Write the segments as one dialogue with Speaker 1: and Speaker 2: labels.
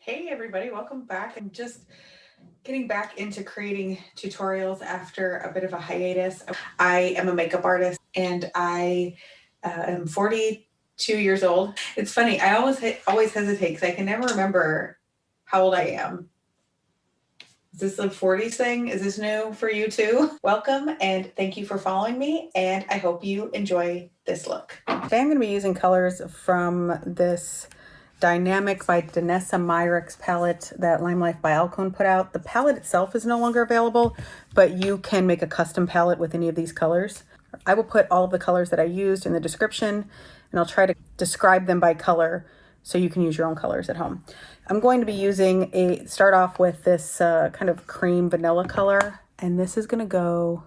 Speaker 1: Hey everybody, welcome back. I'm just getting back into creating tutorials after a bit of a hiatus. I am a makeup artist and I am 42 years old. It's funny, I always hesitate because I can never remember how old I am. Is this a 40s thing? Is this new for you too? Welcome and thank you for following me, and I hope you enjoy this look. Today I'm going to be using colors from this Dynamic by Danessa Myricks palette that Lime Life by Alcone put out. The palette itself is no longer available, but you can make a custom palette with any of these colors. I will put all of the colors that I used in the description, and I'll try to describe them by color so you can use your own colors at home. I'm going to be start off with this kind of cream vanilla color, and this is going to go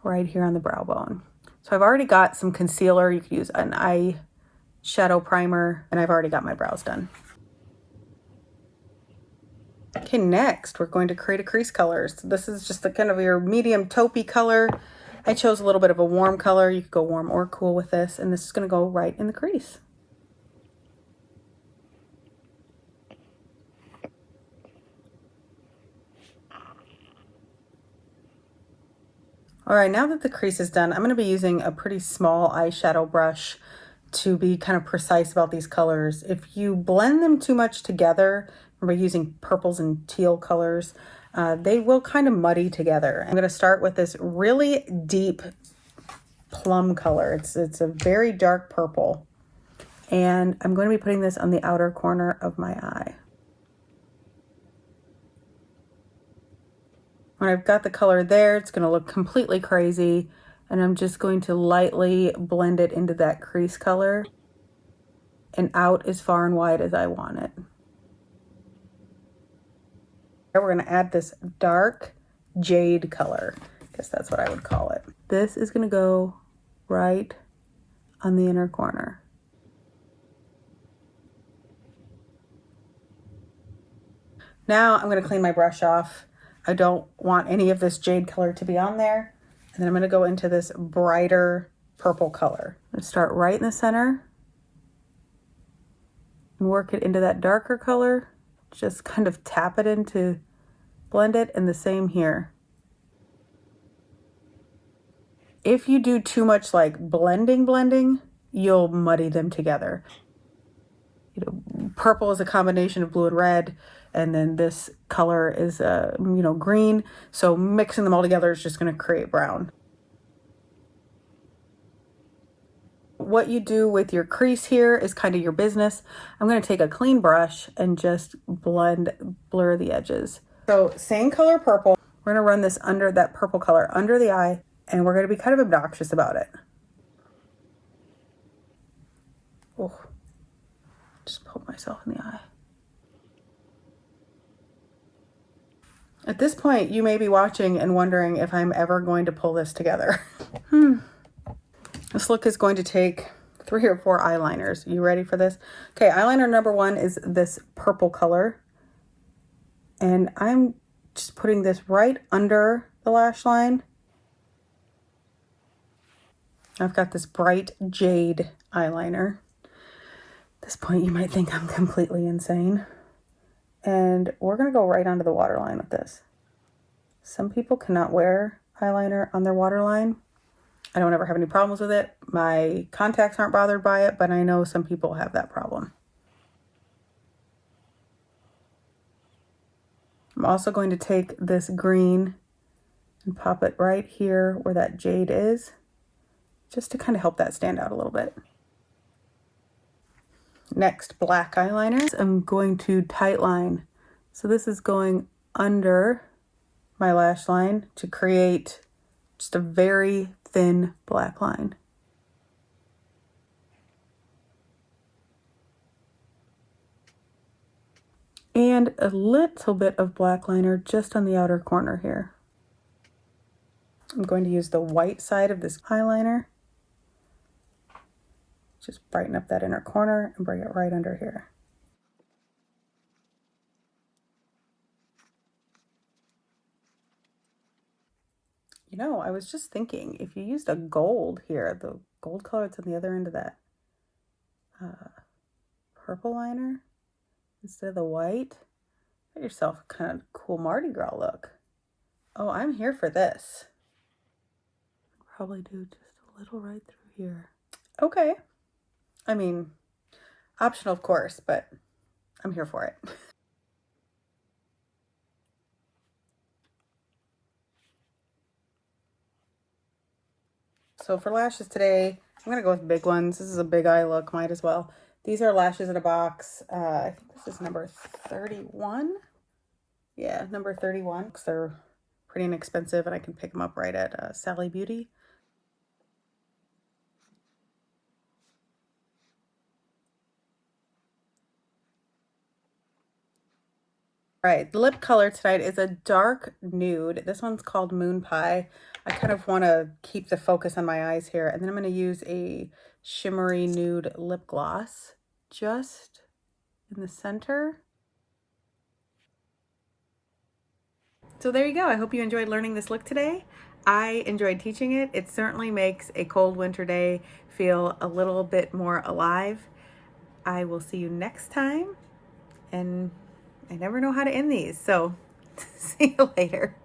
Speaker 1: right here on the brow bone. So I've already got some concealer. You could use an eyeshadow primer, and I've already got my brows done. Okay, next we're going to create a crease color. So this is just the kind of your medium taupey color. I chose a little bit of a warm color. You could go warm or cool with this, and this is going to go right in the crease. All right, now that the crease is done, I'm going to be using a pretty small eyeshadow brush to be kind of precise about these colors. If you blend them too much together, remember using purples and teal colors, they will kind of muddy together. I'm going to start with this really deep plum color. It's a very dark purple, and I'm going to be putting this on the outer corner of my eye. When I've got the color there, it's going to look completely crazy, and I'm just going to lightly blend it into that crease color and out as far and wide as I want it. We're going to add this dark jade color. I guess that's what I would call it. This is going to go right on the inner corner. Now I'm going to clean my brush off. I don't want any of this jade color to be on there. And then I'm going to go into this brighter purple color. I'm going to start right in the center and work it into that darker color. Just kind of tap it in to blend it, and the same here. If you do too much like blending, you'll muddy them together. You know, purple is a combination of blue and red, and then this color is green, so mixing them all together is just going to create brown. What you do with your crease here is kind of your business. I'm going to take a clean brush and just blur the edges. So same color purple, we're going to run this under that purple color under the eye, and we're going to be kind of obnoxious about it. Oh, just poked myself in the eye. At this point, you may be watching and wondering if I'm ever going to pull this together. This look is going to take 3 or 4 eyeliners. You ready for this? Okay, eyeliner number 1 is this purple color. And I'm just putting this right under the lash line. I've got this bright jade eyeliner. At this point, you might think I'm completely insane. And we're going to go right onto the waterline with this. Some people cannot wear eyeliner on their waterline. I don't ever have any problems with it. My contacts aren't bothered by it, but I know some people have that problem. I'm also going to take this green and pop it right here where that jade is, just to kind of help that stand out a little bit. Next, black eyeliner. I'm going to tightline. So this is going under my lash line to create just a very thin black line. And a little bit of black liner just on the outer corner here. I'm going to use the white side of this eyeliner. Just brighten up that inner corner and bring it right under here. You know, I was just thinking, if you used a gold here, the gold color that's on the other end of that purple liner, instead of the white. Get yourself a kind of cool Mardi Gras look. Oh, I'm here for this. Probably do just a little right through here. Okay. I mean, optional, of course, but I'm here for it. So for lashes today, I'm going to go with big ones. This is a big eye look, might as well. These are lashes in a box. I think this is number 31. Yeah, number 31, because they're pretty inexpensive and I can pick them up right at Sally Beauty. All right, the lip color tonight is a dark nude. This one's called Moonpie. I kind of want to keep the focus on my eyes here. And then I'm going to use a shimmery nude lip gloss just in the center. So there you go. I hope you enjoyed learning this look today. I enjoyed teaching it. It certainly makes a cold winter day feel a little bit more alive. I will see you next time. And I never know how to end these, so see you later.